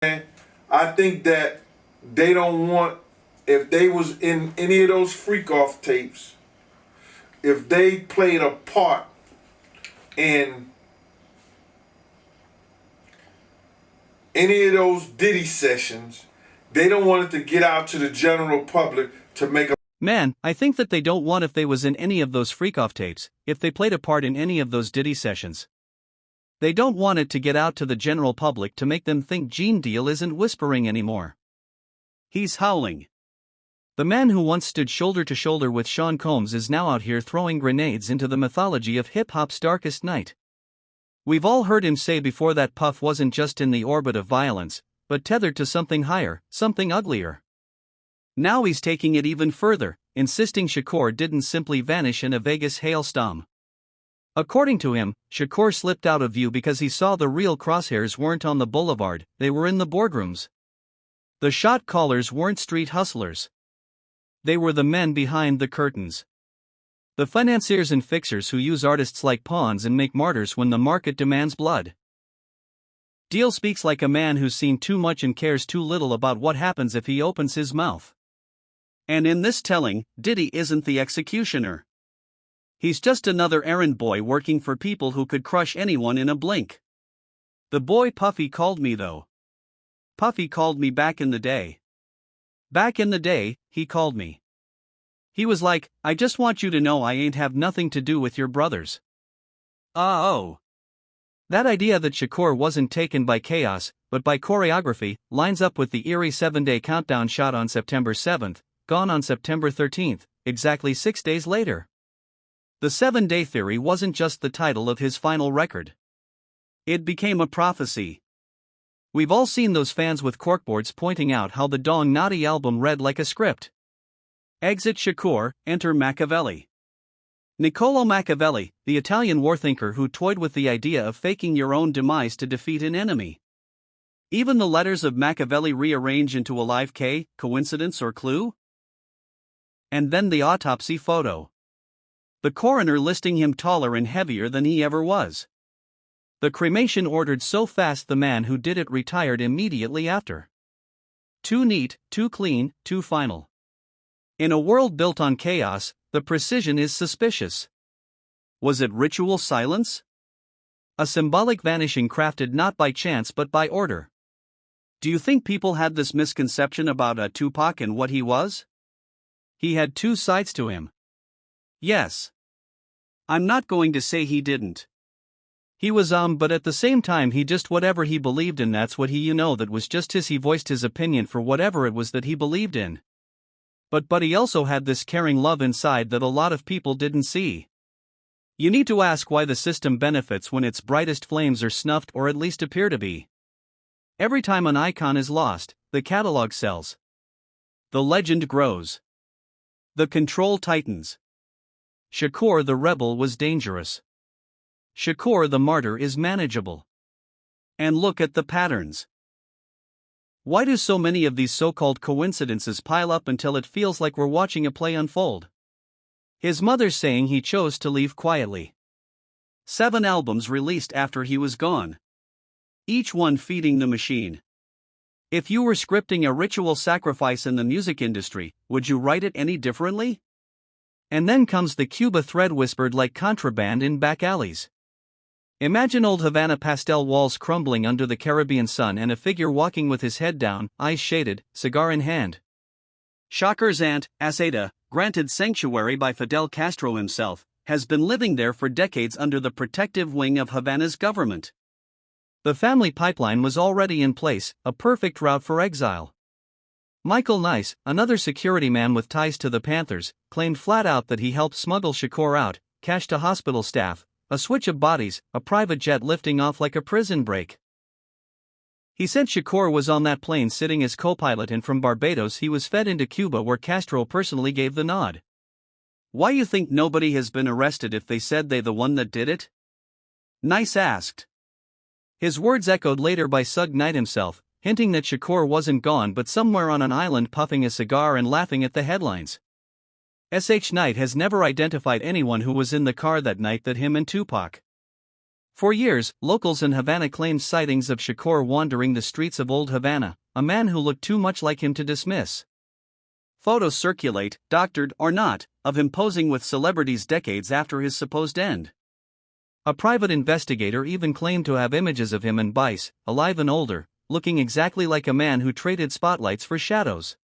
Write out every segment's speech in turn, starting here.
I think that they don't want, if they was in any of those freak off tapes, if they played a part in any of those Diddy sessions, they don't want it to get out to the general public to make a. Man, I think that they don't want if they was in any of those freak-off tapes, if they played a part in any of those Diddy sessions. They don't want it to get out to the general public to make them think Gene Deal isn't whispering anymore. He's howling. The man who once stood shoulder to shoulder with Sean Combs is now out here throwing grenades into the mythology of hip-hop's darkest night. We've all heard him say before that Puff wasn't just in the orbit of violence, but tethered to something higher, something uglier. Now he's taking it even further, insisting Shakur didn't simply vanish in a Vegas hailstorm. According to him, Shakur slipped out of view because he saw the real crosshairs weren't on the boulevard, they were in the boardrooms. The shot callers weren't street hustlers. They were the men behind the curtains. The financiers and fixers who use artists like pawns and make martyrs when the market demands blood. Deal speaks like a man who's seen too much and cares too little about what happens if he opens his mouth. And in this telling, Diddy isn't the executioner. He's just another errand boy working for people who could crush anyone in a blink. The boy Puffy called me though. Puffy called me back in the day. Back in the day, he called me. He was like, I just want you to know I ain't have nothing to do with your brothers. Oh. That idea that Shakur wasn't taken by chaos, but by choreography, lines up with the eerie 7-day countdown shot on September 7th, gone on September 13th, exactly 6 days later. The 7-day theory wasn't just the title of his final record. It became a prophecy. We've all seen those fans with corkboards pointing out how the Dong Naughty album read like a script. Exit Shakur, enter Machiavelli. Niccolò Machiavelli, the Italian warthinker who toyed with the idea of faking your own demise to defeat an enemy. Even the letters of Machiavelli rearrange into a live K, coincidence or clue? And then the autopsy photo. The coroner listing him taller and heavier than he ever was. The cremation ordered so fast the man who did it retired immediately after. Too neat, too clean, too final. In a world built on chaos, the precision is suspicious. Was it ritual silence? A symbolic vanishing crafted not by chance but by order. Do you think people had this misconception about Tupac and what he was? He had two sides to him. Yes. I'm not going to say he didn't. He was but at the same time he just whatever he believed in, that's what that was just he voiced his opinion for whatever it was that he believed in. But he also had this caring love inside that a lot of people didn't see. You need to ask why the system benefits when its brightest flames are snuffed or at least appear to be. Every time an icon is lost, the catalog sells. The legend grows. The control tightens. Shakur the rebel was dangerous. Shakur the martyr is manageable. And look at the patterns. Why do so many of these so-called coincidences pile up until it feels like we're watching a play unfold? His mother saying he chose to leave quietly. 7 albums released after he was gone. Each one feeding the machine. If you were scripting a ritual sacrifice in the music industry, would you write it any differently? And then comes the Cuba thread whispered like contraband in back alleys. Imagine old Havana pastel walls crumbling under the Caribbean sun and a figure walking with his head down, eyes shaded, cigar in hand. Shakur's aunt, Asada, granted sanctuary by Fidel Castro himself, has been living there for decades under the protective wing of Havana's government. The family pipeline was already in place, a perfect route for exile. Michael Nice, another security man with ties to the Panthers, claimed flat out that he helped smuggle Shakur out, cash to hospital staff, a switch of bodies, a private jet lifting off like a prison break. He said Shakur was on that plane sitting as co-pilot and from Barbados he was fed into Cuba where Castro personally gave the nod. Why you think nobody has been arrested if they said they the one that did it? Nice asked. His words echoed later by Suge Knight himself, hinting that Shakur wasn't gone but somewhere on an island puffing a cigar and laughing at the headlines. Knight has never identified anyone who was in the car that night that him and Tupac. For years, locals in Havana claimed sightings of Shakur wandering the streets of Old Havana, a man who looked too much like him to dismiss. Photos circulate, doctored or not, of him posing with celebrities decades after his supposed end. A private investigator even claimed to have images of him in Vice, alive and older, looking exactly like a man who traded spotlights for shadows.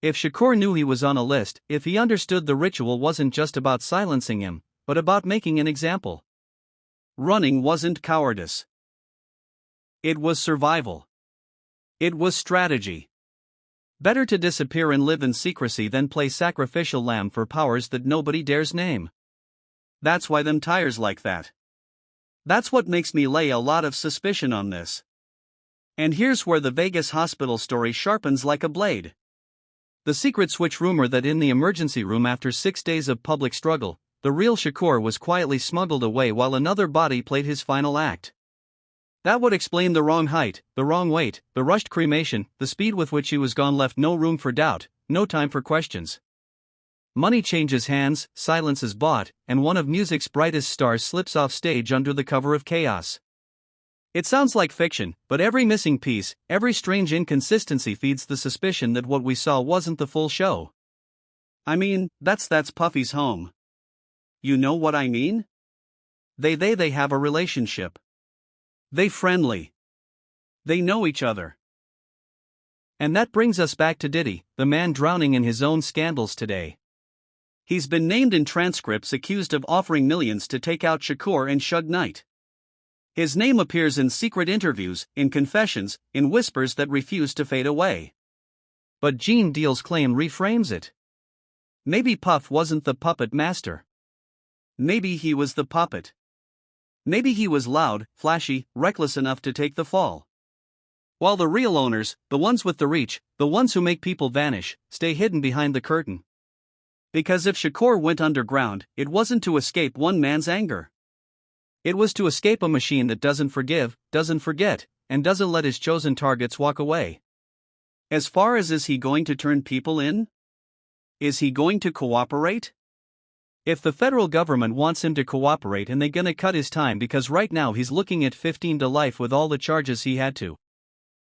If Shakur knew he was on a list, if he understood the ritual wasn't just about silencing him, but about making an example. Running wasn't cowardice. It was survival. It was strategy. Better to disappear and live in secrecy than play sacrificial lamb for powers that nobody dares name. That's why them tires like that. That's what makes me lay a lot of suspicion on this. And here's where the Vegas hospital story sharpens like a blade. The secret switch rumor that in the emergency room after 6 days of public struggle, the real Shakur was quietly smuggled away while another body played his final act. That would explain the wrong height, the wrong weight, the rushed cremation, the speed with which he was gone left no room for doubt, no time for questions. Money changes hands, silence is bought, and one of music's brightest stars slips off stage under the cover of chaos. It sounds like fiction, but every missing piece, every strange inconsistency feeds the suspicion that what we saw wasn't the full show. I mean, that's Puffy's home. You know what I mean? They have a relationship. They friendly. They know each other. And that brings us back to Diddy, the man drowning in his own scandals today. He's been named in transcripts accused of offering millions to take out Shakur and Suge Knight. His name appears in secret interviews, in confessions, in whispers that refuse to fade away. But Gene Deal's claim reframes it. Maybe Puff wasn't the puppet master. Maybe he was the puppet. Maybe he was loud, flashy, reckless enough to take the fall. While the real owners, the ones with the reach, the ones who make people vanish, stay hidden behind the curtain. Because if Shakur went underground, it wasn't to escape one man's anger. It was to escape a machine that doesn't forgive, doesn't forget, and doesn't let his chosen targets walk away. As far as is he going to turn people in? Is he going to cooperate? If the federal government wants him to cooperate and they're gonna cut his time because right now he's looking at 15 to life with all the charges he had to.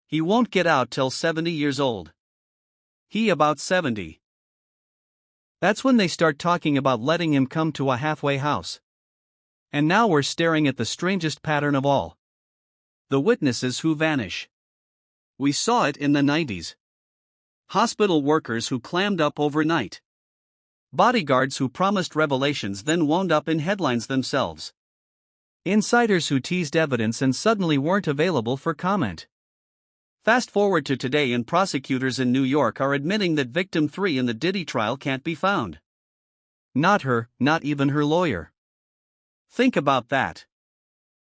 He won't get out till 70 years old. He about 70. That's when they start talking about letting him come to a halfway house. And now we're staring at the strangest pattern of all. The witnesses who vanish. We saw it in the 90s. Hospital workers who clammed up overnight. Bodyguards who promised revelations then wound up in headlines themselves. Insiders who teased evidence and suddenly weren't available for comment. Fast forward to today and prosecutors in New York are admitting that victim 3 in the Diddy trial can't be found. Not her, not even her lawyer. Think about that.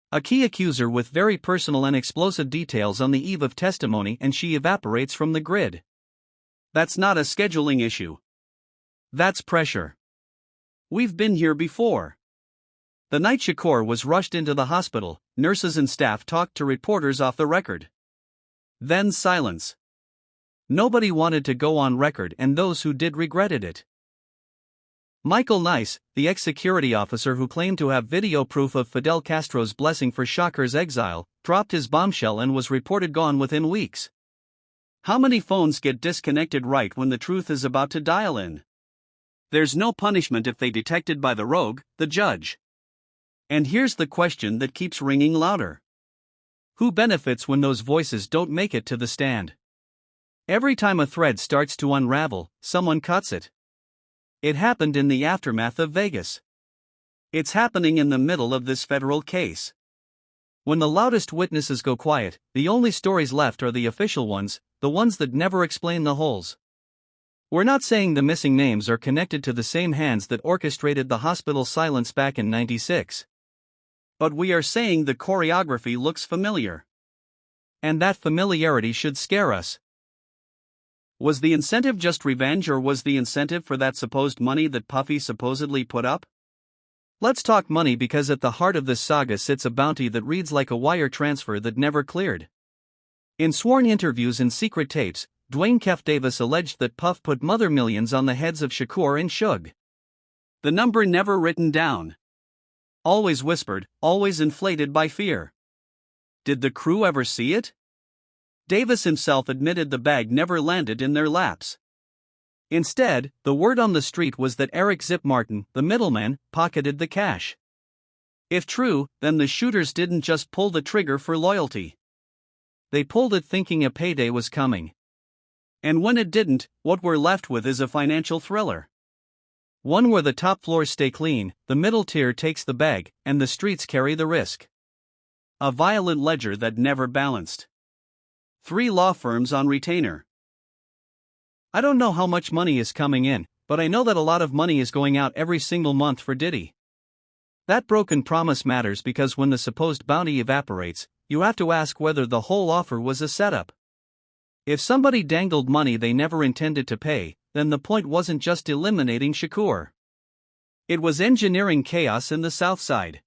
A key accuser with very personal and explosive details on the eve of testimony and she evaporates from the grid. That's not a scheduling issue. That's pressure. We've been here before. The night Shakur was rushed into the hospital, nurses and staff talked to reporters off the record. Then silence. Nobody wanted to go on record and those who did regretted it. Michael Nice, the ex-security officer who claimed to have video proof of Fidel Castro's blessing for Shakur's exile, dropped his bombshell and was reported gone within weeks. How many phones get disconnected right when the truth is about to dial in? There's no punishment if they detected by the rogue, the judge. And here's the question that keeps ringing louder. Who benefits when those voices don't make it to the stand? Every time a thread starts to unravel, someone cuts it. It happened in the aftermath of Vegas. It's happening in the middle of this federal case. When the loudest witnesses go quiet, the only stories left are the official ones, the ones that never explain the holes. We're not saying the missing names are connected to the same hands that orchestrated the hospital silence back in '96. But we are saying the choreography looks familiar. And that familiarity should scare us. Was the incentive just revenge or was the incentive for that supposed money that Puffy supposedly put up? Let's talk money because at the heart of this saga sits a bounty that reads like a wire transfer that never cleared. In sworn interviews and secret tapes, Dwayne "Kef" Davis alleged that Puff put mother millions on the heads of Shakur and Suge. The number never written down. Always whispered, always inflated by fear. Did the crew ever see it? Davis himself admitted the bag never landed in their laps. Instead, the word on the street was that Eric Zip Martin, the middleman, pocketed the cash. If true, then the shooters didn't just pull the trigger for loyalty. They pulled it thinking a payday was coming. And when it didn't, what we're left with is a financial thriller. One where the top floors stay clean, the middle tier takes the bag, and the streets carry the risk. A violent ledger that never balanced. 3 law firms on retainer. I don't know how much money is coming in, but I know that a lot of money is going out every single month for Diddy. That broken promise matters because when the supposed bounty evaporates, you have to ask whether the whole offer was a setup. If somebody dangled money they never intended to pay, then the point wasn't just eliminating Shakur. It was engineering chaos in the South Side.